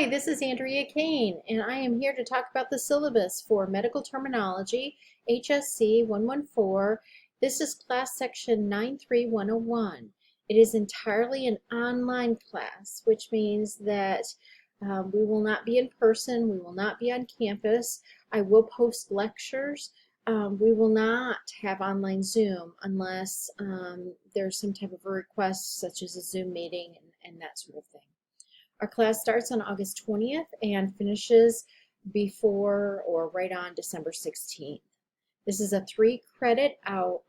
Hi, this is Andrea Kane, and I am here to talk about the syllabus for Medical Terminology, HSC 114. This is class section 93101. It is entirely an online class, which means that we will not be in person, we will not be on campus. I will post lectures. We will not have online Zoom unless there's some type of a request, such as a Zoom meeting and that sort of thing. Our class starts on August 20th and finishes before or right on December 16th. This is a 3 credit hour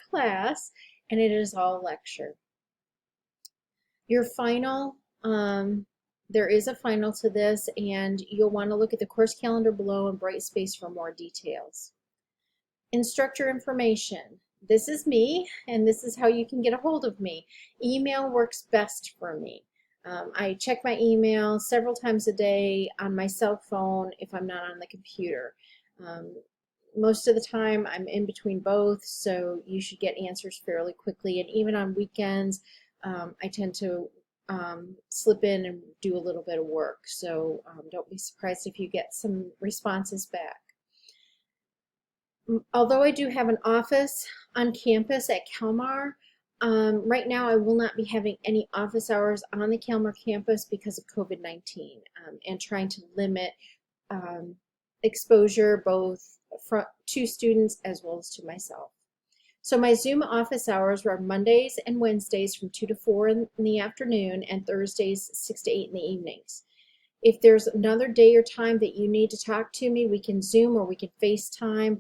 class, and it is all lecture. Your final, there is a final to this, and you'll want to look at the course calendar below and Brightspace for more details. Instructor information. This is me, and this is how you can get a hold of me. Email works best for me. I check my email several times a day on my cell phone if I'm not on the computer. Most of the time I'm in between both, so you should get answers fairly quickly. And even on weekends, I tend to slip in and do a little bit of work. So don't be surprised if you get some responses back. Although I do have an office on campus at Kalmar, right now I will not be having any office hours on the Kalmar campus because of COVID-19 and trying to limit exposure both to students as well as to myself. So my Zoom office hours are Mondays and Wednesdays from 2 to 4 in the afternoon and Thursdays 6 to 8 in the evenings. If there's another day or time that you need to talk to me, we can Zoom or we can FaceTime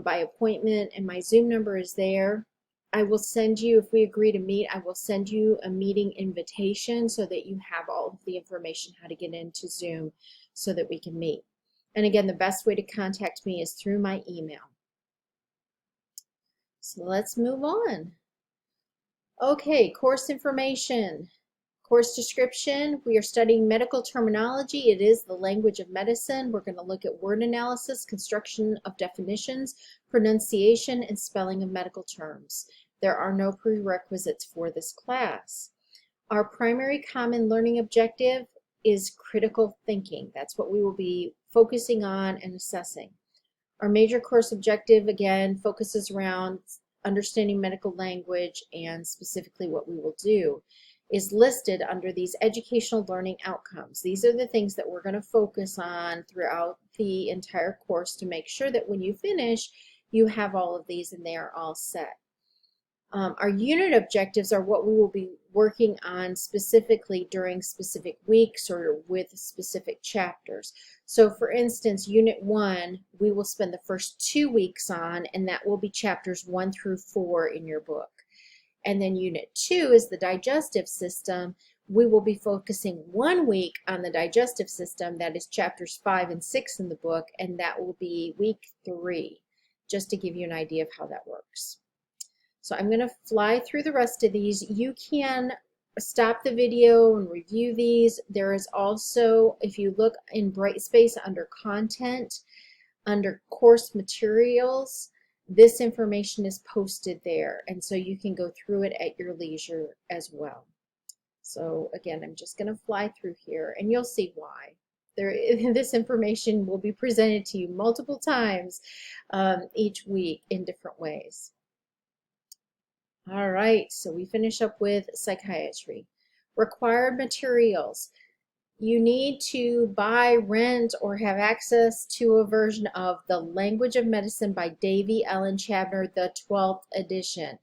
by appointment, and my Zoom number is there. I will send you, if we agree to meet, I will send you a meeting invitation so that you have all of the information how to get into Zoom so that we can meet. And again, the best way to contact me is through my email. So let's move on. Okay, course information. Course description, we are studying medical terminology. It is the language of medicine. We're going to look at word analysis, construction of definitions, pronunciation, and spelling of medical terms. There are no prerequisites for this class. Our primary common learning objective is critical thinking. That's what we will be focusing on and assessing. Our major course objective, again, focuses around understanding medical language and specifically what we will do is listed under these educational learning outcomes. These are the things that we're going to focus on throughout the entire course to make sure that when you finish, you have all of these and they are all set. Our unit objectives are what we will be working on specifically during specific weeks or with specific chapters. So for instance, Unit 1, we will spend the first 2 weeks on, and that will be chapters 1 through 4 in your book. And then Unit 2 is the digestive system. We will be focusing 1 week on the digestive system. That is chapters 5 and 6 in the book, and that will be week 3, just to give you an idea of how that works. So I'm going to fly through the rest of these. You can stop the video and review these. There is also, if you look in Brightspace under content, under course materials, this information is posted there, and so you can go through it at your leisure as well. So again, I'm just going to fly through here, and you'll see why. This information will be presented to you multiple times each week in different ways. All right, so we finish up with psychiatry. Required materials. You need to buy, rent, or have access to a version of The Language of Medicine by Davy Ellen Chabner, the 12th edition.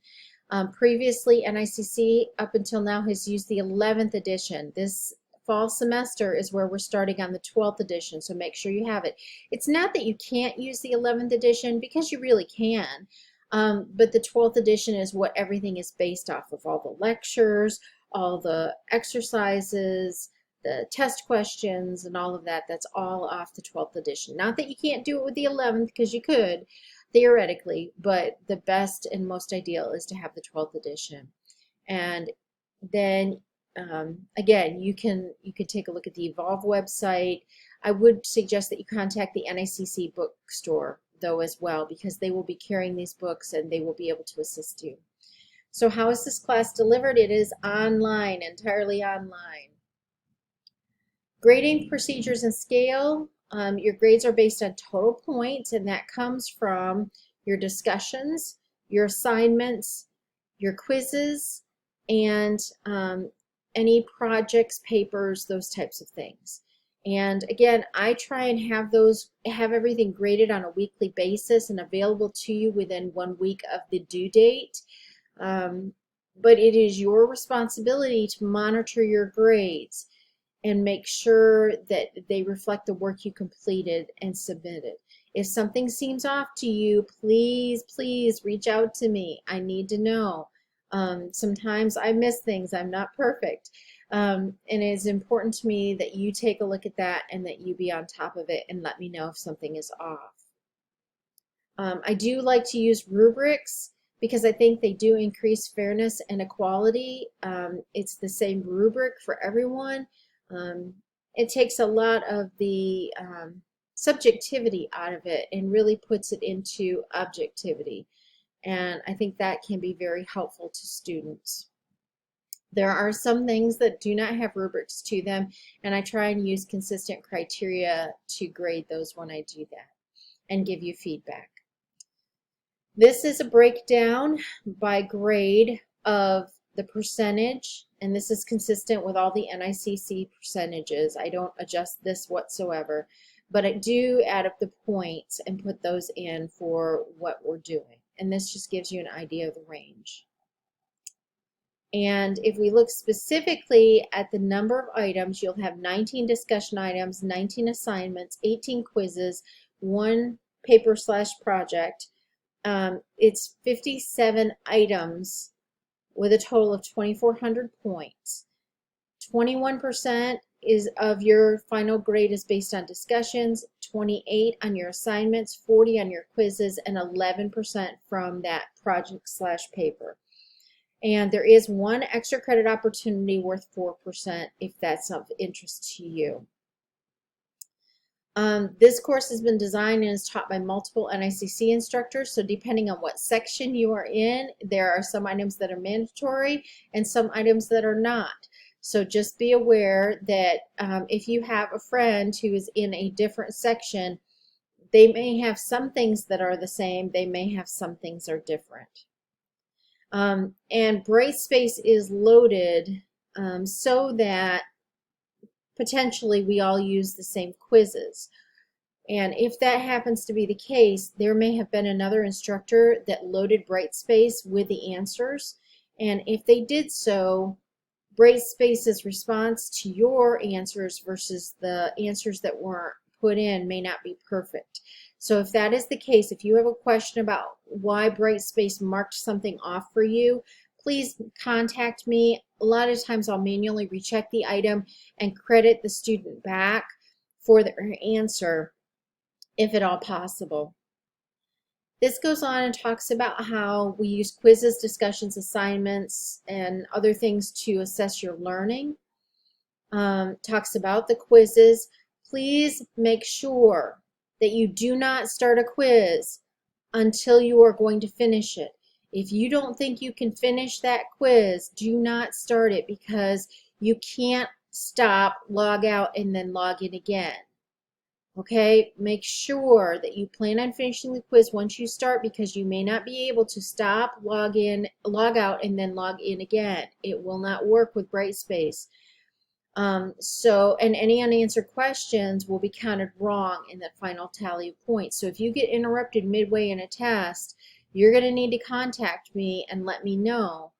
Previously, NICC up until now has used the 11th edition. This fall semester is where we're starting on the 12th edition, so make sure you have it. It's not that you can't use the 11th edition, because you really can, but the 12th edition is what everything is based off of, all the lectures, all the exercises, the test questions, and all of that. That's all off the 12th edition. Not that you can't do it with the 11th, because you could, theoretically, but the best and most ideal is to have the 12th edition. And then, again, you can take a look at the Evolve website. I would suggest that you contact the NICC bookstore, though, as well, because they will be carrying these books and they will be able to assist you. So how is this class delivered? It is online, entirely online. Grading procedures and scale. Your grades are based on total points, and that comes from your discussions, your assignments, your quizzes, and any projects, papers, those types of things. And again, I try and have everything graded on a weekly basis and available to you within 1 week of the due date. But it is your responsibility to monitor your grades and make sure that they reflect the work you completed and submitted. If something seems off to you, please, please reach out to me. I need to know. Sometimes I miss things. I'm not perfect. And it is important to me that you take a look at that and that you be on top of it and let me know if something is off. I do like to use rubrics because I think they do increase fairness and equality. It's the same rubric for everyone. It takes a lot of the subjectivity out of it and really puts it into objectivity. And I think that can be very helpful to students. There are some things that do not have rubrics to them, and I try and use consistent criteria to grade those when I do that and give you feedback. This is a breakdown by grade of the percentage, and this is consistent with all the NICC percentages. I don't adjust this whatsoever, but I do add up the points and put those in for what we're doing. And this just gives you an idea of the range. And if we look specifically at the number of items, you'll have 19 discussion items, 19 assignments, 18 quizzes, 1 paper/project. It's 57 items with a total of 2,400 points. 21% of your final grade is based on discussions, 28 on your assignments, 40 on your quizzes, and 11% from that project/paper. And there is 1 extra credit opportunity worth 4% if that's of interest to you. This course has been designed and is taught by multiple NICC instructors, so depending on what section you are in, there are some items that are mandatory and some items that are not. So just be aware that if you have a friend who is in a different section, they may have some things that are the same, they may have some things that are different. And Brightspace is loaded so that potentially we all use the same quizzes. And if that happens to be the case, there may have been another instructor that loaded Brightspace with the answers. And if they did so, Brightspace's response to your answers versus the answers that weren't put in may not be perfect. So if that is the case, if you have a question about why Brightspace marked something off for you, please contact me. A lot of times I'll manually recheck the item and credit the student back for their answer if at all possible. This goes on and talks about how we use quizzes, discussions, assignments, and other things to assess your learning. Talks about the quizzes. Please make sure that you do not start a quiz until you are going to finish it. If you don't think you can finish that quiz, do not start it because you can't stop, log out, and then log in again. Okay, make sure that you plan on finishing the quiz once you start because you may not be able to stop, log in, log out, and then log in again. It will not work with Brightspace. And any unanswered questions will be counted wrong in the final tally of points. So if you get interrupted midway in a test, you're going to need to contact me and let me know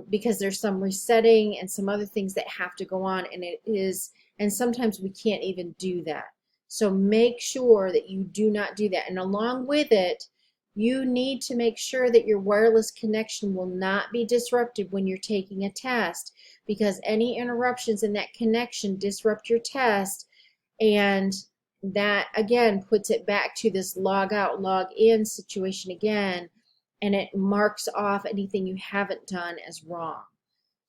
because there's some resetting and some other things that have to go on, and sometimes we can't even do that. So make sure that you do not do that. And along with it, you need to make sure that your wireless connection will not be disrupted when you're taking a test, because any interruptions in that connection disrupt your test, and that again puts it back to this log out, log in situation again, and it marks off anything you haven't done as wrong.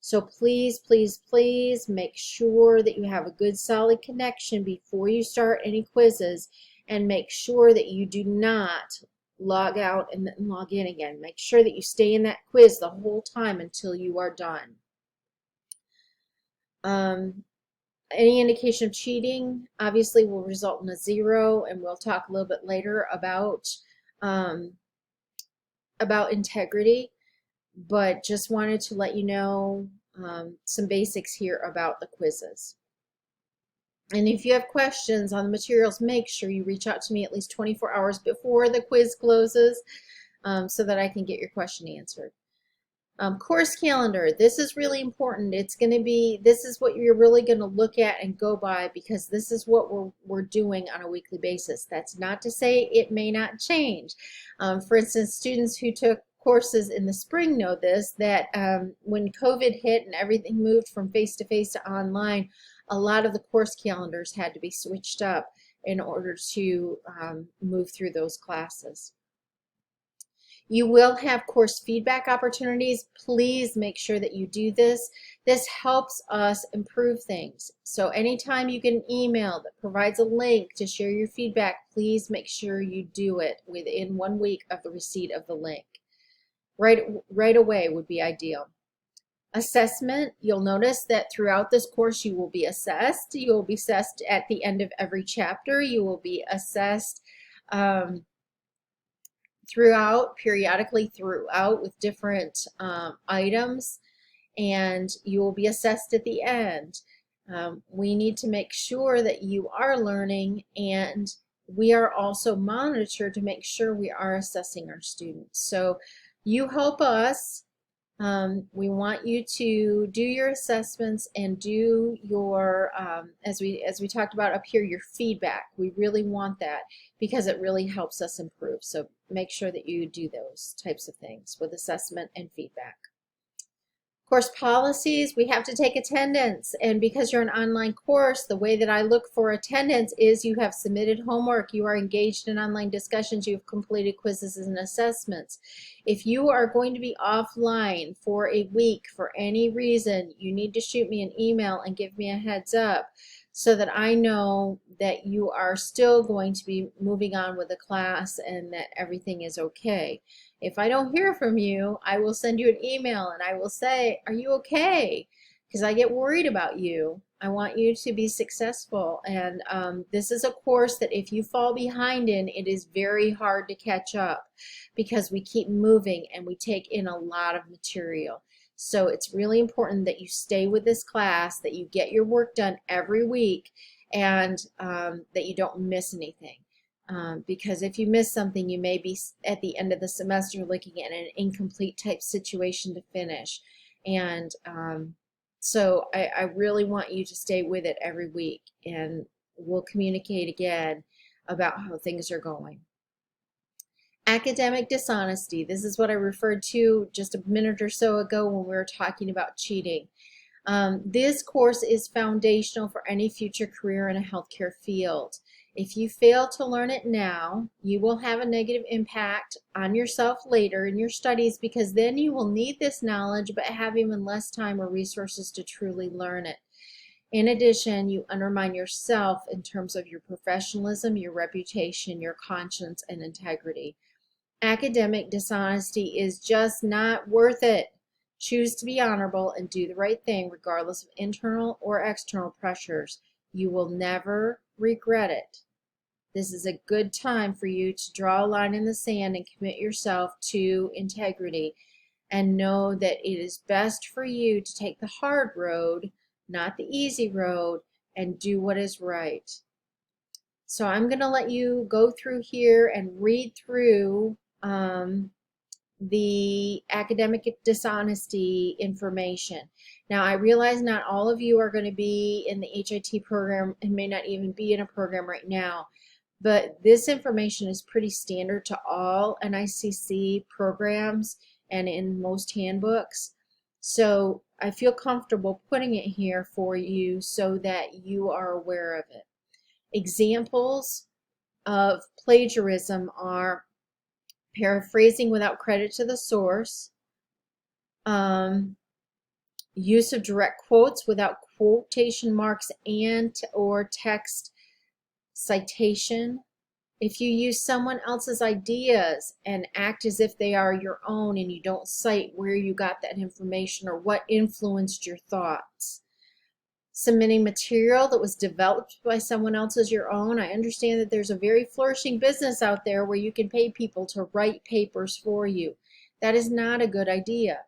So please, please, please make sure that you have a good solid connection before you start any quizzes, and make sure that you do not log out and then log in again. Make sure that you stay in that quiz the whole time until you are done. Any indication of cheating obviously will result in a 0, and we'll talk a little bit later um, about integrity, but just wanted to let you know some basics here about the quizzes. And if you have questions on the materials, make sure you reach out to me at least 24 hours before the quiz closes so that I can get your question answered. Course calendar, this is really important. It's going to be, this is what you're really going to look at and go by, because this is what we're doing on a weekly basis. That's not to say it may not change. For instance, students who took courses in the spring know this, that when COVID hit and everything moved from face-to-face to online, a lot of the course calendars had to be switched up in order to move through those classes. You will have course feedback opportunities. Please make sure that you do this. This helps us improve things. So anytime you get an email that provides a link to share your feedback, please make sure you do it within 1 week of the receipt of the link. Right away would be ideal. Assessment, you'll notice that throughout this course you will be assessed. You will be assessed at the end of every chapter. You will be assessed periodically throughout with different items, and you will be assessed at the end. We need to make sure that you are learning, and we are also monitored to make sure we are assessing our students. So you help us. We want you to do your assessments and do your, as we talked about up here, your feedback. We really want that because it really helps us improve. So make sure that you do those types of things with assessment and feedback. Course policies, we have to take attendance, and because you're an online course, the way that I look for attendance is you have submitted homework, you are engaged in online discussions, you have completed quizzes and assessments. If you are going to be offline for a week for any reason, you need to shoot me an email and give me a heads up so that I know that you are still going to be moving on with the class and that everything is okay. If I don't hear from you, I will send you an email and I will say, are you okay? Because I get worried about you. I want you to be successful. And this is a course that if you fall behind in, it is very hard to catch up because we keep moving and we take in a lot of material. So it's really important that you stay with this class, that you get your work done every week, and that you don't miss anything. Because if you miss something, you may be at the end of the semester looking at an incomplete type situation to finish. And so I really want you to stay with it every week, and we'll communicate again about how things are going. Academic dishonesty. This is what I referred to just a minute or so ago when we were talking about cheating. This course is foundational for any future career in a healthcare field. If you fail to learn it now, you will have a negative impact on yourself later in your studies, because then you will need this knowledge but have even less time or resources to truly learn it. In addition, you undermine yourself in terms of your professionalism, your reputation, your conscience, and integrity. Academic dishonesty is just not worth it. Choose to be honorable and do the right thing regardless of internal or external pressures. You will never regret it. This is a good time for you to draw a line in the sand and commit yourself to integrity, and know that it is best for you to take the hard road, not the easy road, and do what is right. So I'm going to let you go through here and read through the academic dishonesty information. Now, I realize not all of you are going to be in the HIT program and may not even be in a program right now, but this information is pretty standard to all NICC programs and in most handbooks. So I feel comfortable putting it here for you so that you are aware of it. Examples of plagiarism are paraphrasing without credit to the source, use of direct quotes without quotation marks and or text citation. If you use someone else's ideas and act as if they are your own and you don't cite where you got that information or what influenced your thoughts. Submitting material that was developed by someone else as your own. I understand that there's a very flourishing business out there where you can pay people to write papers for you. That is not a good idea.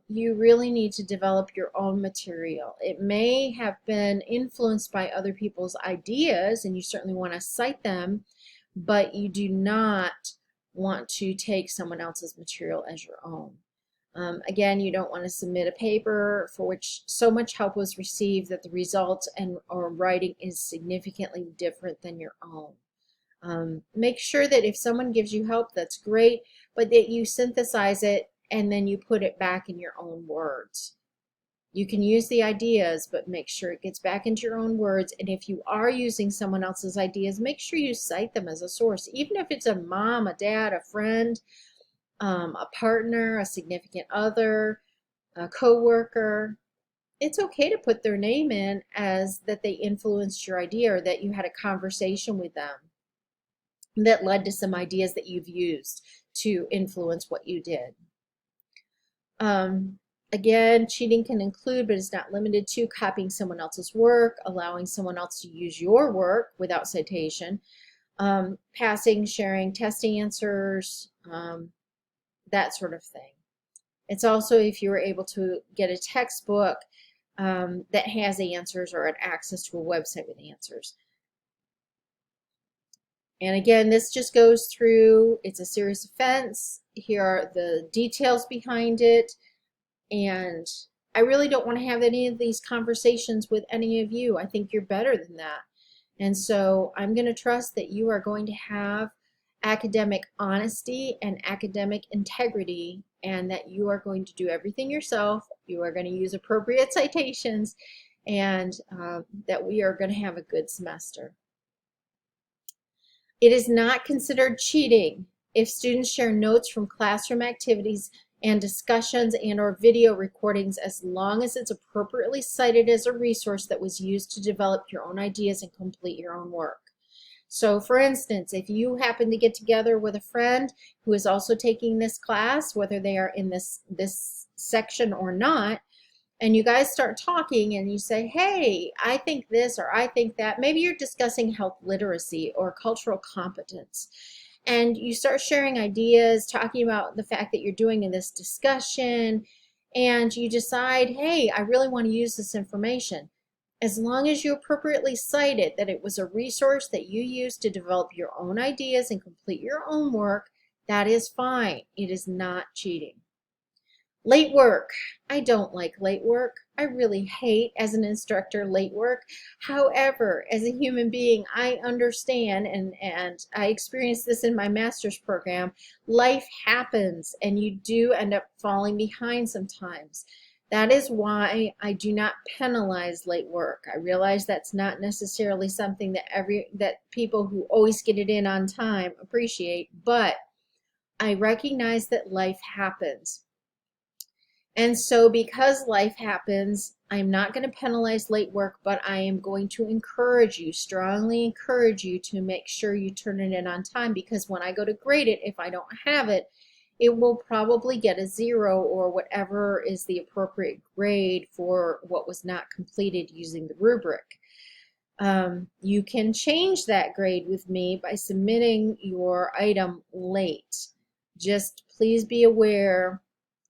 You really need to develop your own material. It may have been influenced by other people's ideas, and you certainly want to cite them, but you do not want to take someone else's material as your own. Again, you don't want to submit a paper for which so much help was received that the result or writing is significantly different than your own. Make sure that if someone gives you help, that's great, but that you synthesize it and then you put it back in your own words. You can use the ideas, but make sure it gets back into your own words. And if you are using someone else's ideas, make sure you cite them as a source, even if it's a mom, a dad, a friend, a partner, a significant other, a co-worker. It's okay to put their name in as that they influenced your idea or that you had a conversation with them that led to some ideas that you've used to influence what you did. Again, cheating can include, but is not limited to, copying someone else's work, allowing someone else to use your work without citation, passing, sharing test answers, that sort of thing. It's also if you were able to get a textbook that has answers or an access to a website with answers. And again, this just goes through, it's a serious offense. Here are the details behind it. And I really don't want to have any of these conversations with any of you. I think you're better than that. And so I'm going to trust that you are going to have academic honesty and academic integrity, and that you are going to do everything yourself. You are going to use appropriate citations, and that we are going to have a good semester. It is not considered cheating if students share notes from classroom activities and discussions and/or video recordings, as long as it's appropriately cited as a resource that was used to develop your own ideas and complete your own work. So for instance, if you happen to get together with a friend who is also taking this class, whether they are in this section or not, and you guys start talking and you say, hey, I think this or I think that, maybe you're discussing health literacy or cultural competence, and you start sharing ideas, talking about the fact that you're doing in this discussion, and you decide, hey, I really want to use this information. As long as you appropriately cited that it was a resource that you used to develop your own ideas and complete your own work, that is fine. It is not cheating. Late work. I don't like late work. I really hate, as an instructor, late work. However, as a human being, I understand, and I experienced this in my master's program. Life happens, and you do end up falling behind sometimes. That is why I do not penalize late work. I realize that's not necessarily something that people who always get it in on time appreciate, but I recognize that life happens. And so because life happens, I'm not going to penalize late work, but I am going to encourage you, strongly encourage you to make sure you turn it in on time, because when I go to grade it, if I don't have it, it will probably get a 0 or whatever is the appropriate grade for what was not completed using the rubric. You can change that grade with me by submitting your item late. Just please be aware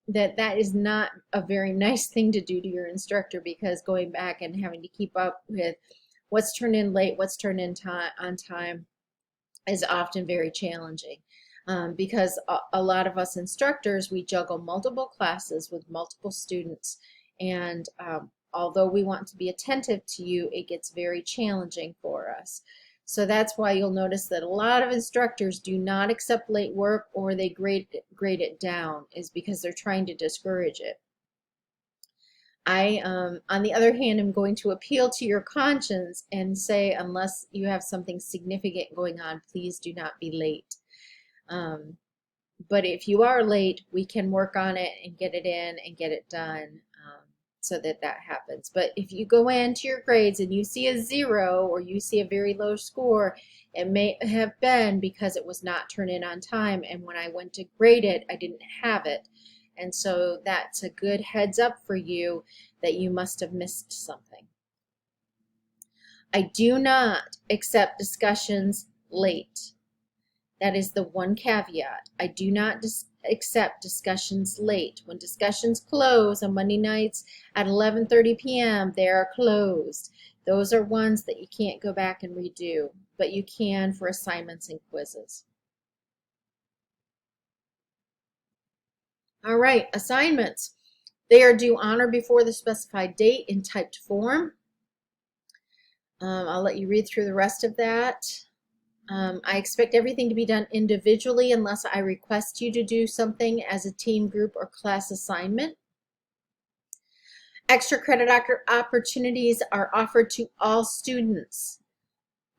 that that is not a very nice thing to do to your instructor, because going back and having to keep up with what's turned in late, what's turned in on time is often very challenging. Because a lot of us instructors, we juggle multiple classes with multiple students, and although we want to be attentive to you, it gets very challenging for us. So that's why you'll notice that a lot of instructors do not accept late work, or they grade it down, is because they're trying to discourage it. I, on the other hand, am going to appeal to your conscience and say, unless you have something significant going on, please do not be late. But if you are late, we can work on it and get it in and get it done, so that happens. But if you go into your grades and you see a 0 or you see a very low score, it may have been because it was not turned in on time, and when I went to grade it, I didn't have it. And so that's a good heads up for you that you must have missed something. I do not accept discussions late. That is the one caveat. I do not accept discussions late. When discussions close on Monday nights at 11:30 p.m., they are closed. Those are ones that you can't go back and redo, but you can for assignments and quizzes. All right, assignments. They are due on or before the specified date in typed form. I'll let you read through the rest of that. I expect everything to be done individually unless I request you to do something as a team, group, or class assignment. Extra credit opportunities are offered to all students.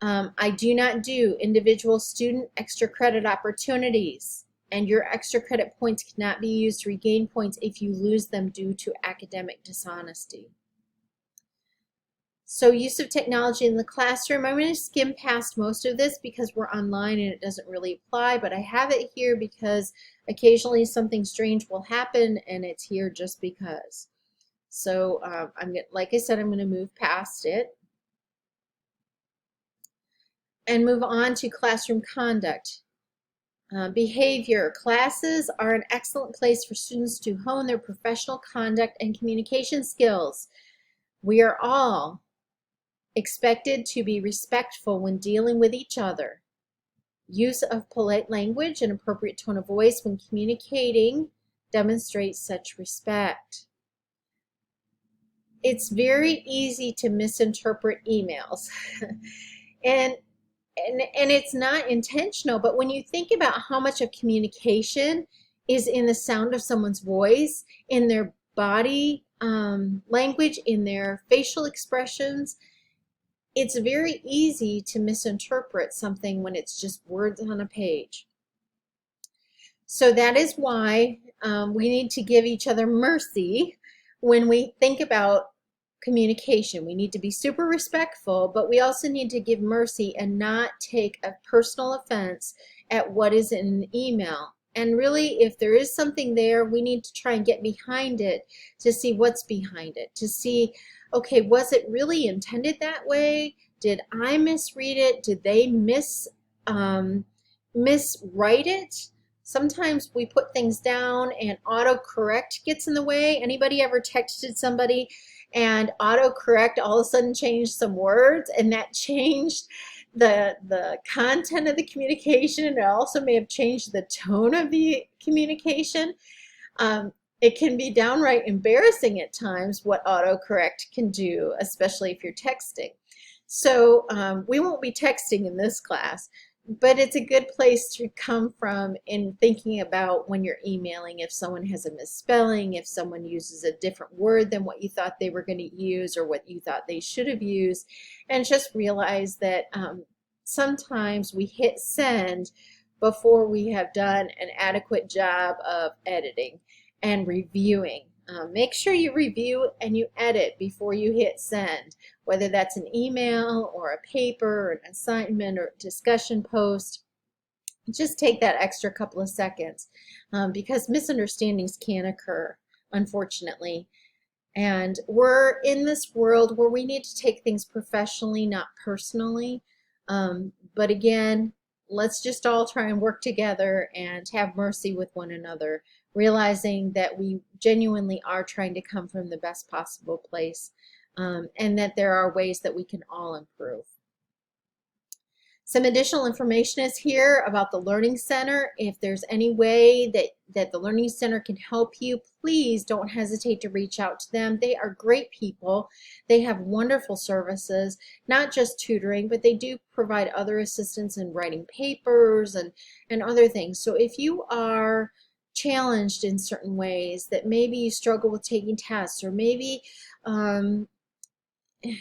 I do not do individual student extra credit opportunities, and your extra credit points cannot be used to regain points if you lose them due to academic dishonesty. So use of technology in the classroom. I'm going to skim past most of this because we're online and it doesn't really apply, but I have it here because occasionally something strange will happen and it's here just because. So like I said, I'm going to move past it and move on to classroom conduct. Behavior. Classes are an excellent place for students to hone their professional conduct and communication skills. We are all expected to be respectful when dealing with each other. Use of polite language and appropriate tone of voice when communicating demonstrates such respect. It's very easy to misinterpret emails. and it's not intentional, but when you think about how much of communication is in the sound of someone's voice, in their body language, in their facial expressions, it's very easy to misinterpret something when it's just words on a page. So that is why we need to give each other mercy when we think about communication. We need to be super respectful, but we also need to give mercy and not take a personal offense at what is in an email. And really, if there is something there, we need to try and get behind it to see what's behind it, to see, okay, was it really intended that way? Did I misread it? Did they miswrite it? Sometimes we put things down and autocorrect gets in the way. Anybody ever texted somebody and autocorrect all of a sudden changed some words and that changed the content of the communication, and it also may have changed the tone of the communication? It can be downright embarrassing at times what autocorrect can do, especially if you're texting. So we won't be texting in this class, but it's a good place to come from in thinking about when you're emailing, if someone has a misspelling, if someone uses a different word than what you thought they were going to use or what you thought they should have used, and just realize that sometimes we hit send before we have done an adequate job of editing and reviewing. Make sure you review and you edit before you hit send, whether that's an email or a paper or an assignment or discussion post. Just take that extra couple of seconds because misunderstandings can occur, unfortunately. And we're in this world where we need to take things professionally, not personally. But again, let's just all try and work together and have mercy with one another, realizing that we genuinely are trying to come from the best possible place, and that there are ways that we can all improve. Some additional information is here about the Learning Center. If there's any way that the Learning Center can help you, please don't hesitate to reach out to them. They are great people. They have wonderful services, not just tutoring, but they do provide other assistance in writing papers and other things. So if you are challenged in certain ways, that maybe you struggle with taking tests, or maybe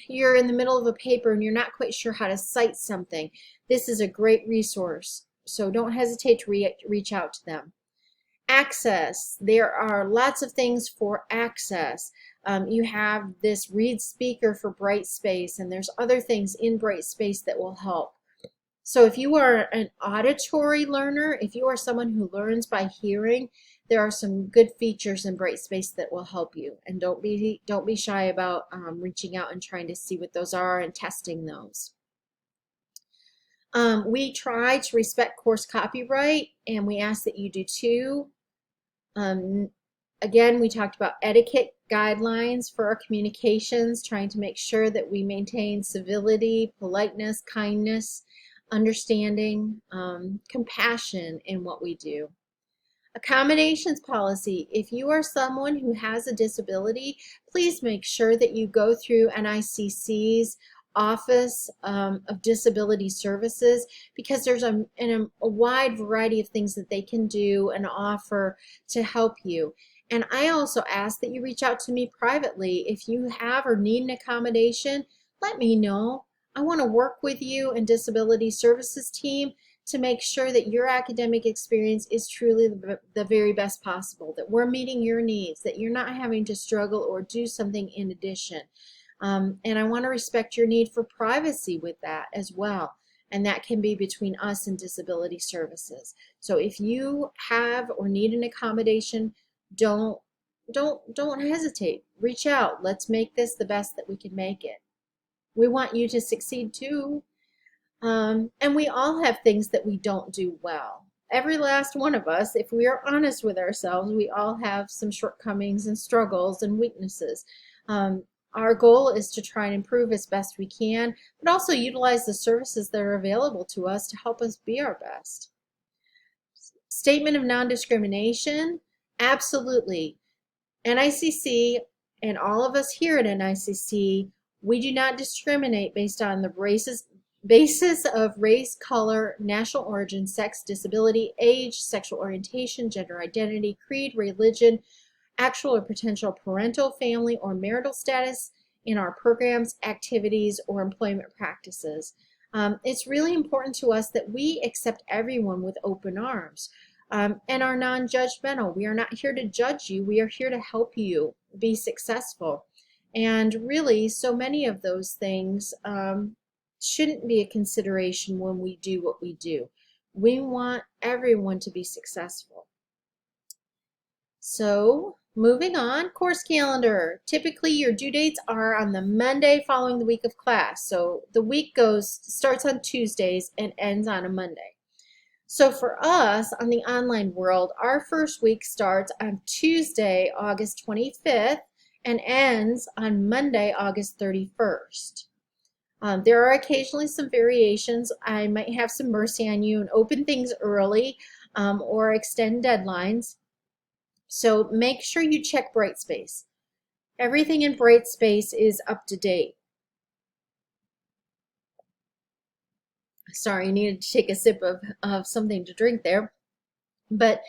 you're in the middle of a paper and you're not quite sure how to cite something, this is a great resource. So don't hesitate to reach out to them. Access. There are lots of things for access. You have this Read Speaker for Brightspace, and there's other things in Brightspace that will help. So if you are an auditory learner, if you are someone who learns by hearing, there are some good features in Brightspace that will help you. And don't be shy about reaching out and trying to see what those are and testing those. We try to respect course copyright, and we ask that you do too. Again, we talked about etiquette guidelines for our communications, trying to make sure that we maintain civility, politeness, kindness, understanding, compassion in what we do. Accommodations policy. If you are someone who has a disability, please make sure that you go through NICC's Office of Disability Services, because there's a wide variety of things that they can do and offer to help you. And I also ask that you reach out to me privately. If you have or need an accommodation, let me know. I want to work with you and Disability Services team to make sure that your academic experience is truly the very best possible, that we're meeting your needs, that you're not having to struggle or do something in addition. And I want to respect your need for privacy with that as well. And that can be between us and Disability Services. So if you have or need an accommodation, don't hesitate. Reach out. Let's make this the best that we can make it. We want you to succeed too. And we all have things that we don't do well. Every last one of us, if we are honest with ourselves, we all have some shortcomings and struggles and weaknesses. Our goal is to try and improve as best we can, but also utilize the services that are available to us to help us be our best. Statement of non-discrimination, absolutely. NICC and all of us here at NICC, we do not discriminate based on the basis of race, color, national origin, sex, disability, age, sexual orientation, gender identity, creed, religion, actual or potential parental, family, or marital status in our programs, activities, or employment practices. It's really important to us that we accept everyone with open arms and are non-judgmental. We are not here to judge you. We are here to help you be successful. And really, so many of those things shouldn't be a consideration when we do what we do. We want everyone to be successful. So, moving on, course calendar. Typically, your due dates are on the Monday following the week of class. So, the week starts on Tuesdays and ends on a Monday. So, for us on the online world, our first week starts on Tuesday, August 25th, and ends on Monday, August 31st. There are occasionally some variations. I might have some mercy on you and open things early or extend deadlines. So make sure you check Brightspace. Everything in Brightspace is up to date. Sorry, I needed to take a sip of something to drink there. But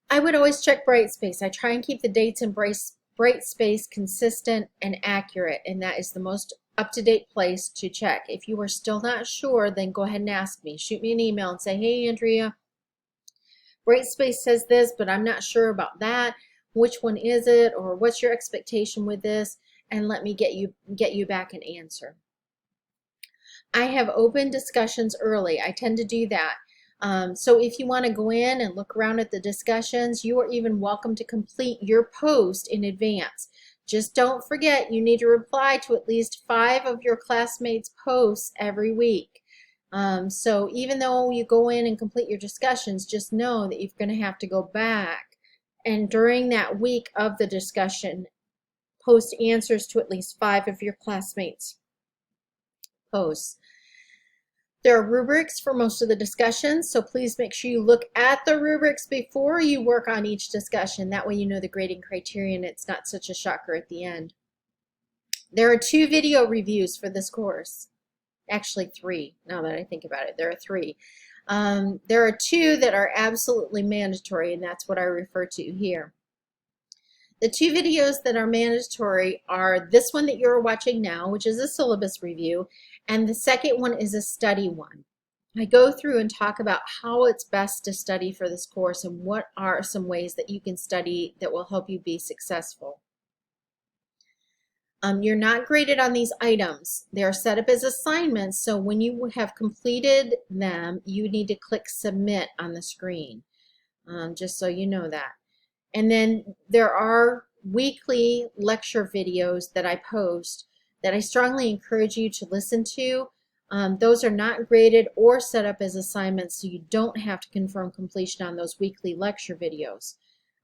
I would always check Brightspace. I try and keep the dates in Brightspace consistent and accurate, and that is the most up-to-date place to check. If you are still not sure, then go ahead and ask me. Shoot me an email and say, hey, Andrea, Brightspace says this, but I'm not sure about that. Which one is it, or what's your expectation with this? And let me get you back an answer. I have open discussions early. I tend to do that. So if you want to go in and look around at the discussions, you are even welcome to complete your post in advance. Just don't forget, you need to reply to at least 5 of your classmates' posts every week. So even though you go in and complete your discussions, just know that you're going to have to go back and during that week of the discussion, post answers to at least 5 of your classmates' posts. There are rubrics for most of the discussions, so please make sure you look at the rubrics before you work on each discussion. That way you know the grading criteria and it's not such a shocker at the end. There are 2 video reviews for this course. Actually 3, now that I think about it. There are 3. There are 2 that are absolutely mandatory, and that's what I refer to here. The 2 videos that are mandatory are this one that you're watching now, which is a syllabus review, and the second one is a study one. I go through and talk about how it's best to study for this course and what are some ways that you can study that will help you be successful. You're not graded on these items. They're set up as assignments, so when you have completed them, you need to click submit on the screen, just so you know that. And then there are weekly lecture videos that I post that I strongly encourage you to listen to. Those are not graded or set up as assignments, so you don't have to confirm completion on those weekly lecture videos.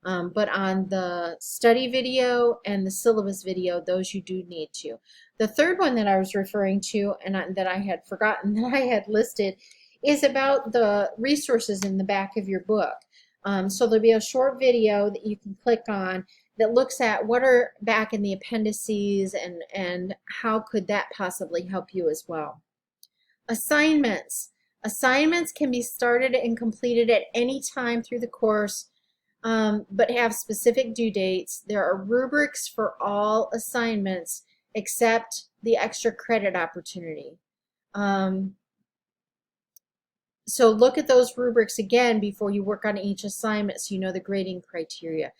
But on the study video and the syllabus video, those you do need to. The third one that I was referring to and that I had forgotten that I had listed is about the resources in the back of your book. So there'll be a short video that you can click on that looks at what are back in the appendices and how could that possibly help you as well. Assignments. Assignments can be started and completed at any time through the course, but have specific due dates. There are rubrics for all assignments except the extra credit opportunity. So look at those rubrics again before you work on each assignment so you know the grading criteria.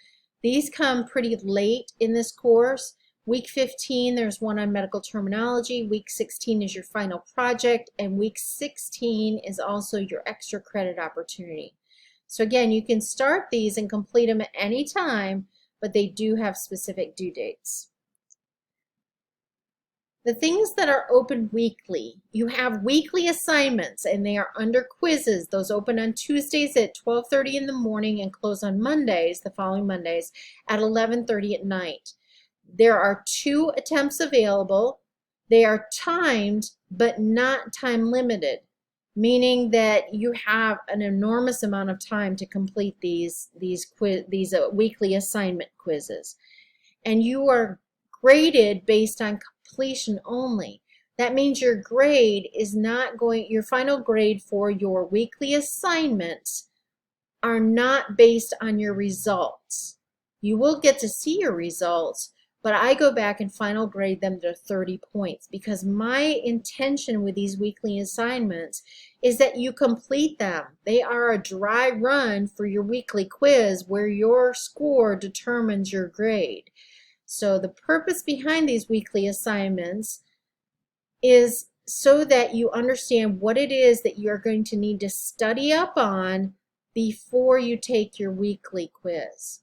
These come pretty late in this course. Week 15, there's one on medical terminology. Week 16 is your final project, and week 16 is also your extra credit opportunity. So again, you can start these and complete them at any time, but they do have specific due dates. The things that are open weekly, you have weekly assignments and they are under quizzes. Those open on Tuesdays at 12:30 in the morning and close on Mondays, the following Mondays, at 11:30 at night. There are 2 attempts available. They are timed but not time limited, meaning that you have an enormous amount of time to complete these weekly assignment quizzes. And you are graded based on completion only. That means your grade is not going, your final grade for your weekly assignments are not based on your results. You will get to see your results, but I go back and final grade them to 30 points because my intention with these weekly assignments is that you complete them. They are a dry run for your weekly quiz where your score determines your grade. So the purpose behind these weekly assignments is so that you understand what it is that you're going to need to study up on before you take your weekly quiz.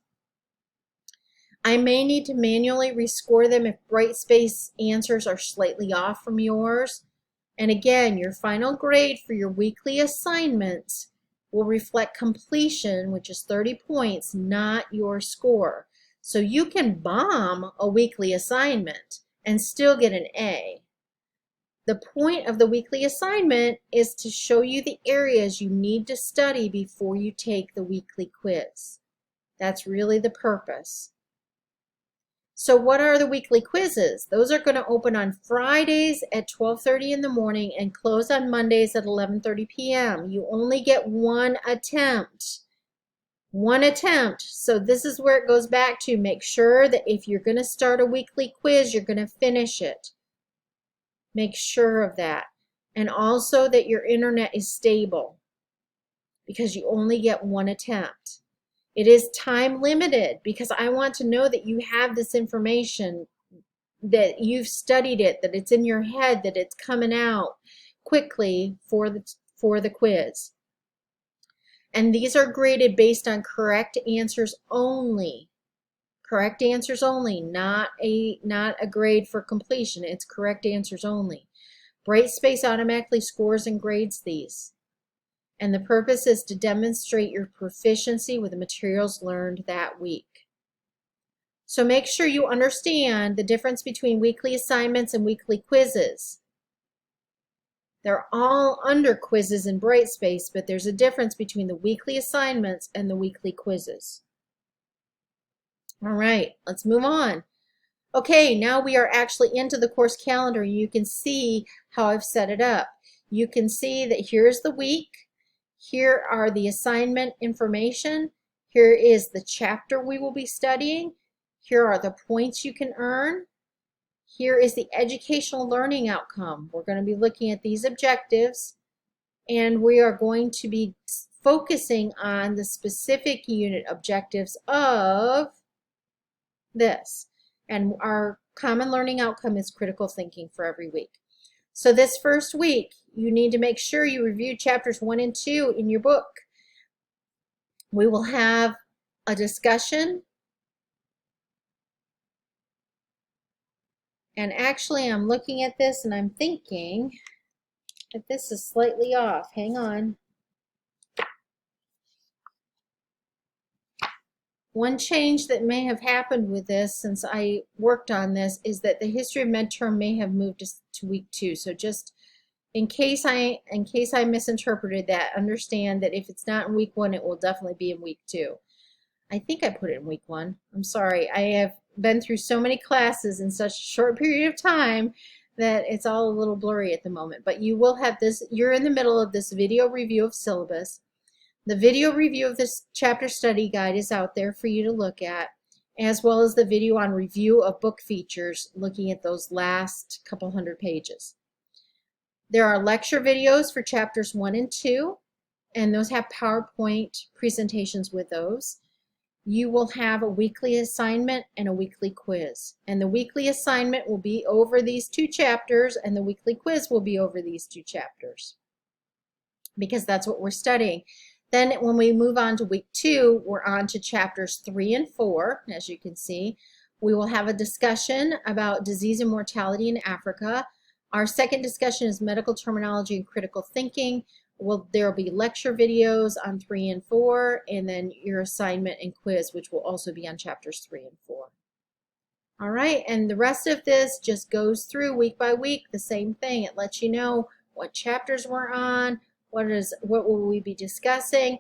I may need to manually rescore them if Brightspace answers are slightly off from yours. And again, your final grade for your weekly assignments will reflect completion, which is 30 points, not your score. So you can bomb a weekly assignment and still get an A. The point of the weekly assignment is to show you the areas you need to study before you take the weekly quiz. That's really the purpose. So what are the weekly quizzes? Those are going to open on Fridays at 12:30 in the morning and close on Mondays at 11:30 p.m. You only get one attempt. One attempt. So this is where it goes back to make sure that if you're going to start a weekly quiz, you're going to finish it. Make sure of that. And also that your internet is stable because you only get one attempt. It is time limited because I want to know that you have this information, that you've studied it, that it's in your head, that it's coming out quickly for the quiz. And these are graded based on correct answers only. Correct answers only, not a grade for completion. It's correct answers only. Brightspace automatically scores and grades these. And the purpose is to demonstrate your proficiency with the materials learned that week. So make sure you understand the difference between weekly assignments and weekly quizzes. They're all under quizzes in Brightspace, but there's a difference between the weekly assignments and the weekly quizzes. All right, let's move on. Okay, now we are actually into the course calendar. You can see how I've set it up. You can see that here's the week. Here are the assignment information. Here is the chapter we will be studying. Here are the points you can earn. Here is the educational learning outcome. We're going to be looking at these objectives, and we are going to be focusing on the specific unit objectives of this. And our common learning outcome is critical thinking for every week. So this first week, you need to make sure you review chapters 1 and 2 in your book. We will have a discussion. And actually, I'm looking at this and I'm thinking that this is slightly off. Hang on. One change that may have happened with this since I worked on this is that the history of midterm may have moved to week 2. So just in case I misinterpreted that, understand that if it's not in week 1, it will definitely be in week 2. I think I put it in week 1. I'm sorry. I have been through so many classes in such a short period of time that it's all a little blurry at the moment. But you will have this, you're in the middle of this video review of syllabus. The video review of this chapter study guide is out there for you to look at, as well as the video on review of book features, looking at those last couple hundred pages. There are lecture videos for chapters 1 and 2, and those have PowerPoint presentations with those. You will have a weekly assignment and a weekly quiz. And the weekly assignment will be over these 2 chapters, and the weekly quiz will be over these 2 chapters, because that's what we're studying. Then when we move on to week 2, we're on to chapters 3 and 4. As you can see, we will have a discussion about disease and mortality in Africa. Our second discussion is medical terminology and critical thinking. There will be lecture videos on 3 and 4, and then your assignment and quiz, which will also be on chapters 3 and 4. All right, and the rest of this just goes through week by week, the same thing. It lets you know what chapters we're on, what will we be discussing,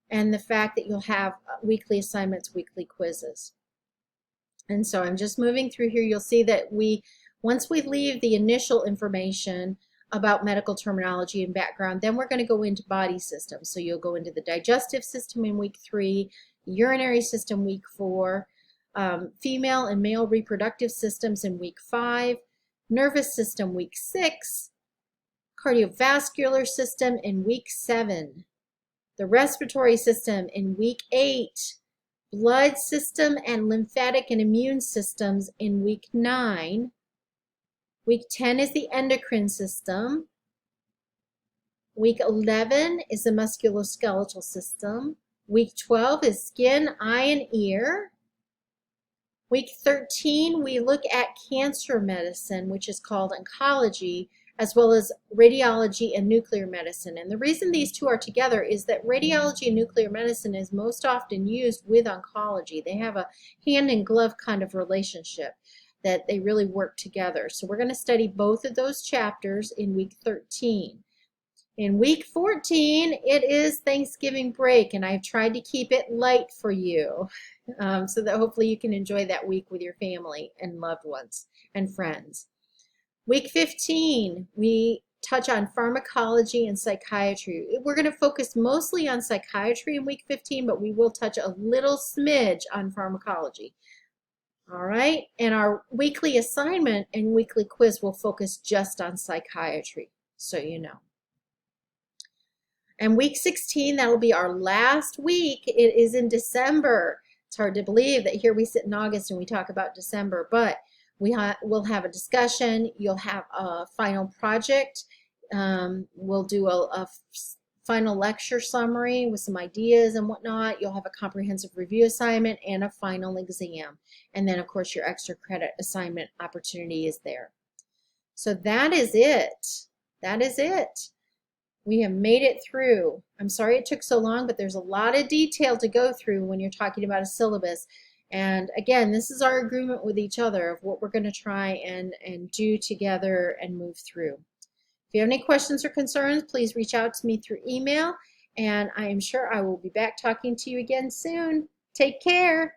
and the fact that you'll have weekly assignments, weekly quizzes. And so I'm just moving through here. You'll see that once we leave the initial information about medical terminology and background, then we're going to go into body systems. So you'll go into the digestive system in week 3, urinary system week 4, female and male reproductive systems in week 5, nervous system week 6, cardiovascular system in week 7, the respiratory system in week 8, blood system and lymphatic and immune systems in week 9. Week 10 is the endocrine system. Week 11 is the musculoskeletal system. Week 12 is skin, eye, and ear. Week 13, we look at cancer medicine, which is called oncology, as well as radiology and nuclear medicine. And the reason these 2 are together is that radiology and nuclear medicine is most often used with oncology. They have a hand-in-glove kind of relationship, that they really work together. So we're going to study both of those chapters in week 13. In week 14, it is Thanksgiving break, and I've tried to keep it light for you so that hopefully you can enjoy that week with your family and loved ones and friends. Week 15, we touch on pharmacology and psychiatry. We're going to focus mostly on psychiatry in week 15, but we will touch a little smidge on pharmacology. All right, and our weekly assignment and weekly quiz will focus just on psychiatry, so you know. And week 16, that will be our last week. It is in December. It's hard to believe that here we sit in August and we talk about December, but we'll have a discussion. You'll have a final project. We'll do a final lecture summary with some ideas and whatnot. You'll have a comprehensive review assignment and a final exam. And then, of course, your extra credit assignment opportunity is there. So that is it. That is it. We have made it through. I'm sorry it took so long, but there's a lot of detail to go through when you're talking about a syllabus. And again, this is our agreement with each other of what we're going to try and do together and move through. If you have any questions or concerns, please reach out to me through email, and I am sure I will be back talking to you again soon. Take care.